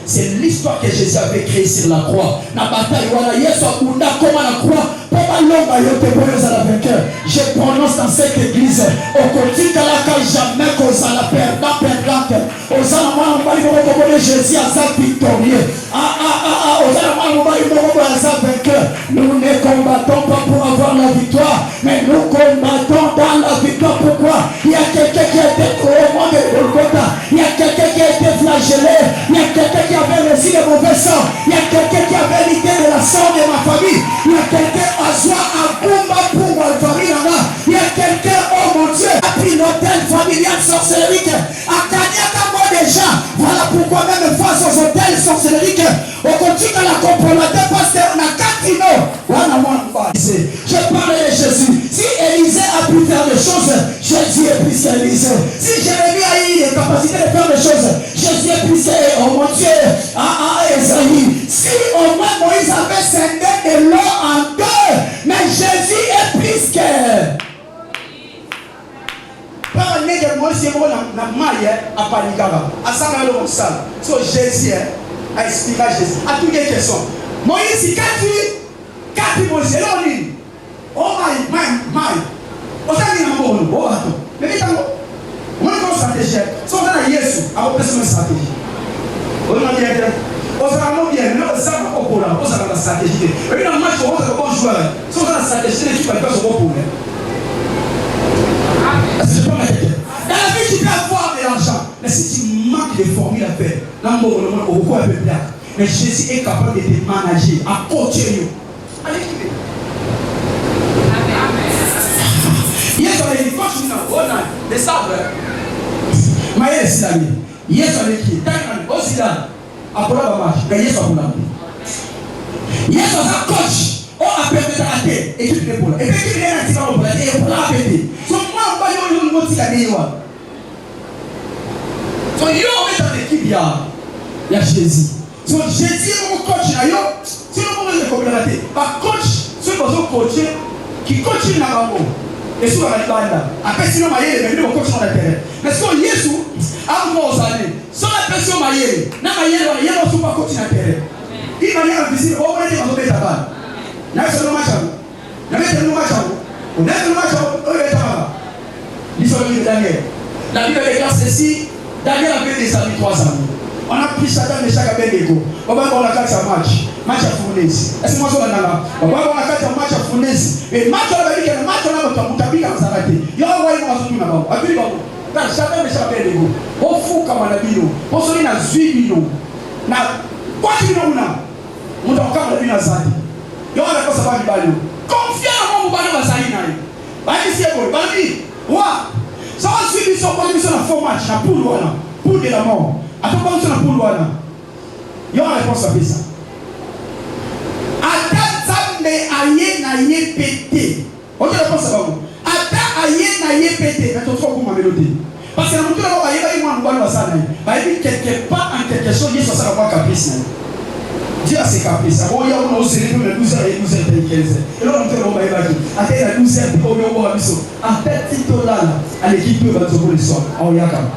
Speaker 2: C'est l'histoire que Jésus avait créée sur la croix. La bataille voilà, Yesu akunda comme la croix. Papa longa yote boyo za la vainqueur. Je prononce dans cette église au quotidien là quand jamais qu'on a la perdante. Osana mwana mbali bobo Jésus a sa victorieux. Osana mwana mbali bobo a sa vainqueur. Nous ne combattons pas pour avoir la victoire, mais nous combattons dans la victoire. Pourquoi? Il y a quelqu'un qui a été au monde de Golgotha. Il y a quelqu'un qui a été flagellé. Il y a quelqu'un qui avait reçu le mauvais sang. Il y a quelqu'un qui avait l'idée de la sang de ma famille. Il y a quelqu'un à soi à combat pour ma famille là-bas. Il y a quelqu'un, oh mon Dieu, a pris l'hôtel familial sorcellerique. À Kanyaka, moi déjà. Voilà pourquoi même face aux hôtels sorcelleriques, on continue à la compromettre parce qu'on a 4 kilos. Je parle de Jésus. Si Élisée a pu faire des choses, Jésus est plus qu'Élisée. Si Jérémie a eu les capacités de faire des choses, Jésus est plus que, oh mon Dieu, Esaïe. Si au moins Moïse avait scindé de l'eau en deux, mais Jésus est plus que. Par un nègre, Moïse est mort dans la maille à Panikaba. À Sanalo, on sait. So Jésus a expliqué à Jésus. À toutes les questions. Moïse, quand tu Moïse, là on dit, oh my. On s'est dit un bon, oh attends. Mais qu'est-ce que on a une stratégie. Si on a Yesu, on a une stratégie. On a dit, on s'est dit bien, mais on s'est dit on a une stratégie. Et puis dans le match, on a un bon joueur. Si on a une stratégie, l'équipe va faire son bon problème. Est-ce que je peux mettre dans la vie, tu peux avoir de l'argent. Mais si tu manques de formules à faire, là, on voit un peu plus. Mais Jésus est capable de te manager, à continuer. Allez, écoutez. Yesu alikuwa tunaona the sabre. Maye silani. Yesu alikuwa tena osida. Apola baba, na Yesu akula. Yesu sa coach. O apeta ate, ekipe de bola. Ekipe de na tika bola, e bola apete. So moi ba yo motika dewa. So yo met dans l'équipe ya Jésus. So Jésus est mon coach d'ailleurs. Si le monde est comme la tête, par coach, ceux qui sont coachés, qui coachent dans la main. Et sur la bande. Après sinon maillé, mais nous coach sur la terre. Mais ce qu'on Jésus a nous aux années. Sans la pression maillé, na maillé, il y a aussi pas coach sur la terre. Il va y avoir visite, on va dire qu'on va mettre na solo macha. Na mettre nous macha. On a nous macha, on va mettre là. L'histoire de Daniel. La Bible déclare ceci, Daniel avait des amis, 3 amis. On a pris Satan de chaque abénégo. On va voir la carte à match à fournaise. Est-ce que moi je vais là? On va voir la carte à match à fournaise. Et match on va dire que match on a votre mutabi comme ça va être. Il y a envoyé moi tout là-bas. A puis bon. Quand Satan de chaque abénégo. On fout comme la bino. On se dit na 8 millions. Na quoi tu nous na? On doit encore la bino zali. Il y a la cosa va du balio. Confiant en mon balio va zali na. Ba ici c'est bon. Ba dit, wa. Ça va suivre son condition na faux match na pour là. Pour de la mort. Attends pas sur la poule là. Il y a une réponse à ça. Attends ça mais aïe na yé pété. On dit réponse à vous. Attends aïe na yé pété. Mais tu trouves comment mélodie. Parce que nous là aïe va y moi nous va ça na. Bah il quelque part en quelque chose il ça va caprice. Dieu a ses caprices. On y a on se réveille le 12h et 12h15. Et là on te va y va. Attends la 12h pour au bois biso. En tête tito là à l'équipe va se voler soir. On y a comme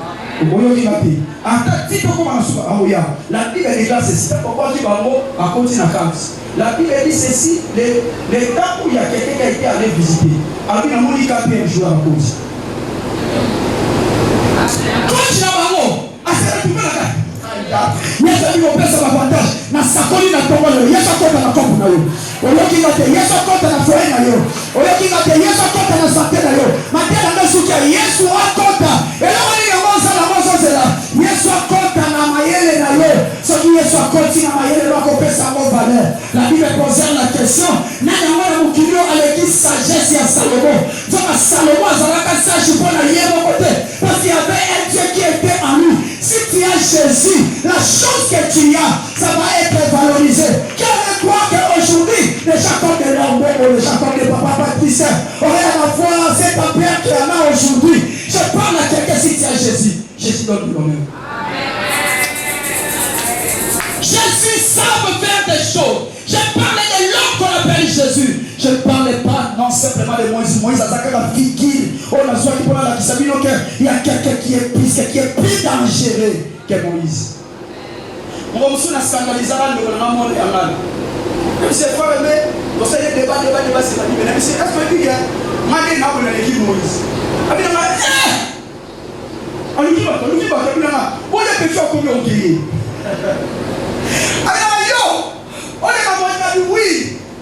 Speaker 2: la Bible déclare ceci. Pourquoi tu vas à continuer à camp. La Bible dit ceci. Les temps où il y a quelqu'un qui a été allé visiter. Alors il a mon handicapé un jour à la cause. Coach là-bas, tu peux la carte. Yes, I will press our advantage. Na sakoli na tongo. Yes, I na kombu na yo. Oyoki na te. Yes, I na foe na yo. Oyoki na te. Yes, I na sante na yo. Matela na sukia. Yes, akota. Ela wani ya moza na moza zela. Yes, akota na mayele na yo. So ki yes, akoti na mayele wako pesa mo valeur. La Bible pose la question. Nani amana mukilio aleki sagesse ya Salomon. Donc Salomon azalaka sage pour na yebo côté. Parce qu'il y avait un Dieu qui était en lui. Si tu as Jésus, la chose que tu as, ça va être valorisé. Quel est toi qu'aujourd'hui, les Jacob de Lambert, les Jacob de Papa Baptiste, aurait à la fois cet père qui en a aujourd'hui. Je parle à quelqu'un si tu as Jésus. Jésus donne l'honneur. Jésus savent faire des choses. Je parlais de l'homme qu'on appelle Jésus. Je ne parlais pas non simplement de Moïse. Moïse a attaqué la figure. On a besoin de prendre la kisabino qu'il y a quelqu'un qui est plus dangereux que Moïse. On va vous scandaliser le monde et en même si c'est pas aimé, on sait les débats, c'est pas dit. Mais est-ce que tu dis, moi, je n'ai pas l'équipe Moïse. On lui dit, on est péché comme on dit. Alors, yo, on est dans le monde, oui.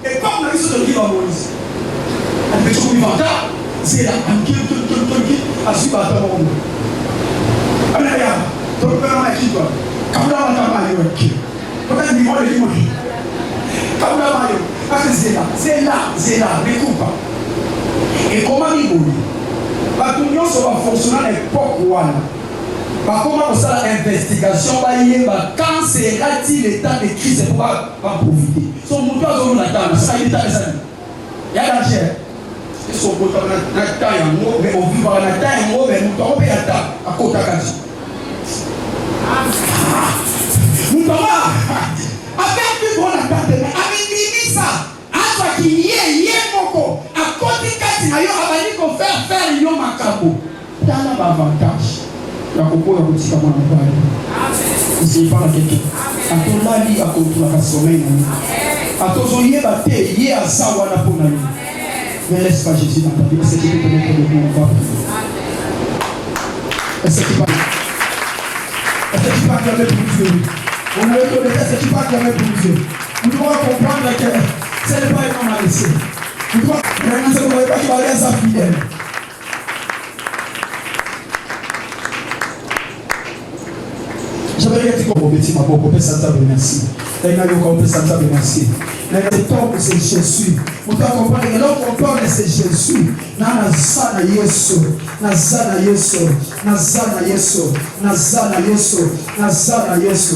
Speaker 2: Et comme on a vu ce que dit Moïse, on peut trouver Vanda, c'est là, on qui a su battre le monde. Alors, regarde, tu peux faire un équipe. Quand on a un maillot, quand on a un maillot, quand on a un maillot, c'est là, ne coupe pas. Et comment il bouge? La union va fonctionner à l'époque où comment on fait l'investigation, quand sera-t-il le temps de crise pour profiter? Son moteur a la table, ça y est, il y a la chair. Et son moteur a la taille en haut, mais on vit par la taille en haut, mais nous avons payé la table à côté de la cage. Nous avons avec plus grande table, mais avec ça, à toi qui y est, moko, à côté de la cage, on va faire l'union macabo. Dans l'avantage. La coco ya kutika mwana mbali. Usifanya kitu. Atolali akontula kasomeni. Atozoye bate ye asawa na pona lui. Ne laisse pas Jésus dans ta vie. C'est ce qui peut te mettre le bon endroit. Est-ce que tu parles? Est-ce que tu parles avec Dieu? On a eu le test, est-ce que tu parles avec Dieu? Nous devons comprendre que ce n'est pas un homme à laisser. Nous devons comprendre que tu vas aller à sa fidèle. J'avais dit qu'on peut dire qu'on peut s'attendre merci. Et qu'on peut s'attendre merci. Mais le temps c'est Jésus. Vous devez comprendre que l'autre parle c'est Jésus. Nazana Yesu, Nazana Yesu, Nazana Yesu, Nazana Yesu, Nazana Yesu.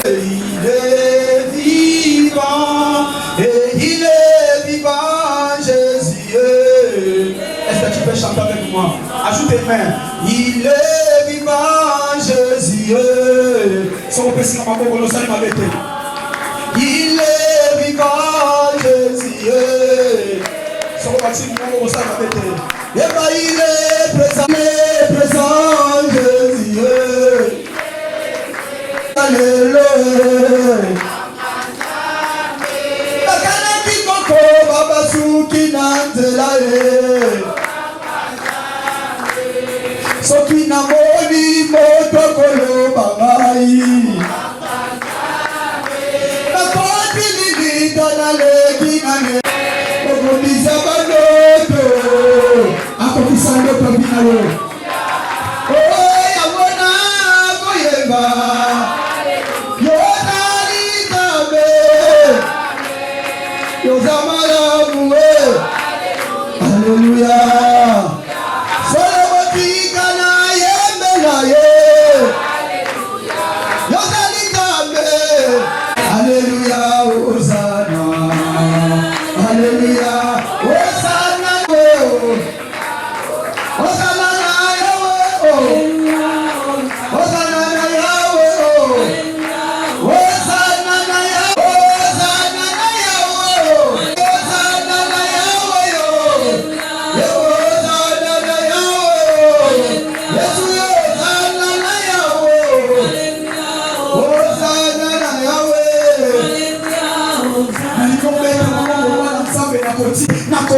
Speaker 2: Il est vivant et il est vivant Jésus. Est-ce que tu peux chanter avec moi? Ajoutez main. Il est vivant Il est vivant, Jésus. Il est présent, Jésus. Alléluia. Nakanaki koko babasuki nanzela soki namoni moto koloba ngai nakoti lilita naleki nane okobisa baloto akobisa ndoto binayo yabona koyemba Alléluia. Solomotika na yembela ye. Alléluia. Hosanna. Alléluia. Hosanna. Hosanna na Yahweh. Hosanna na Yahweh. Hosanna na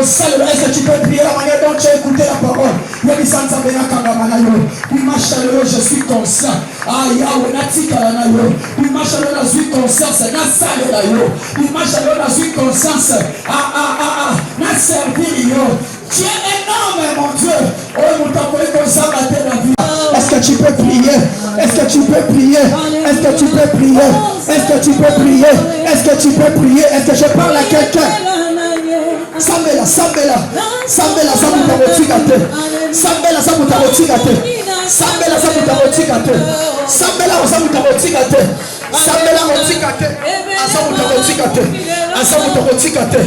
Speaker 2: est-ce que tu peux prier la manière dont tu as écouté la parole? Je suis conscient. Tu es énorme, mon Dieu. Est-ce que tu peux prier? Est-ce que tu peux prier? Est-ce que tu peux prier? Est-ce que tu peux prier? Est-ce que tu peux prier? Est-ce que je parle à quelqu'un? Sambela, Sambela, Sambela, Samuta Motikate, Sambela, Samuta Motikate, Sambela, Samuta Motikate, Sambela, Samuta Motikate, Sambela Motikate, Asamuta Motikate, Asamuta Motikate,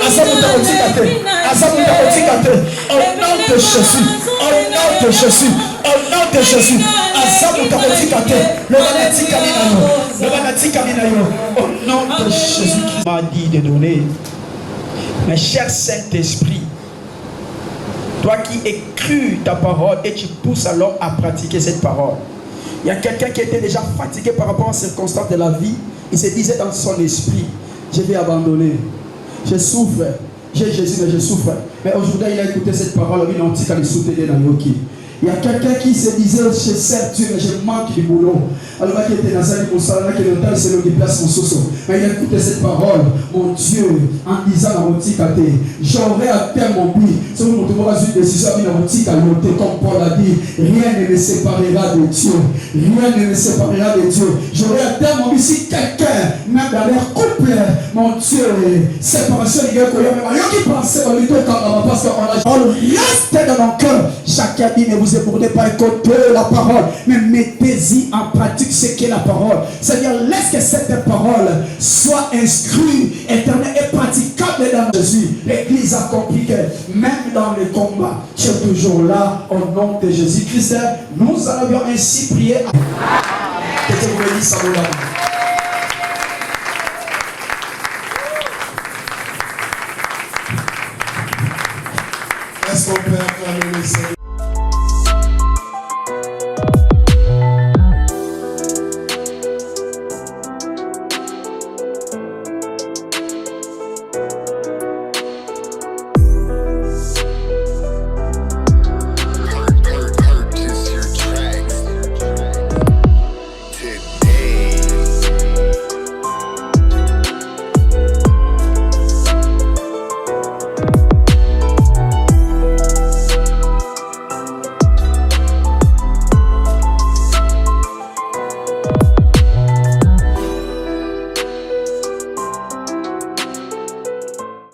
Speaker 2: Asamuta Motikate, Asamuta Motikate, au nom de Jésus, au nom de Jésus, au nom de Jésus, Asamuta Motikate, le Banati Kaminayo, au nom de Jésus qui m'a dit de donner. Mais cher Saint-Esprit, toi qui écris ta parole et tu pousses alors à pratiquer cette parole. Il y a quelqu'un qui était déjà fatigué par rapport aux circonstances de la vie. Il se disait dans son esprit, je vais abandonner. Je souffre. J'ai Jésus, mais je souffre. Mais aujourd'hui, il a écouté cette parole. Il y a quelqu'un qui se disait, je sers Dieu, mais je manque du boulot. Alors, il était dans un libre qui est dans c'est le déplace mon soso. Mais il a écouté cette parole, mon Dieu, en disant dans mon tic à terre, j'aurai à terre mon but. Si vous avez une décision, comme Paul a dit, rien ne me séparera de Dieu. Rien ne me séparera de Dieu. J'aurai à terre mon but. Si quelqu'un, même dans leur couple, mon Dieu, séparation, il y a qui pensait au lieu parce qu'on a reste dans mon cœur. Chacun dit, ne vous ébourdez pas écouter la parole, mais mettez-y en pratique ce qu'est la parole. C'est-à-dire, laisse que cette parole soit inscrite, éternelle et praticable dans Jésus. L'Église a compris que même dans les combats, tu es toujours là au nom de Jésus-Christ. Nous allons ainsi prier. Que Dieu vous bénisse à vous.
Speaker 3: Est-ce qu'on peut acclamer le Seigneur?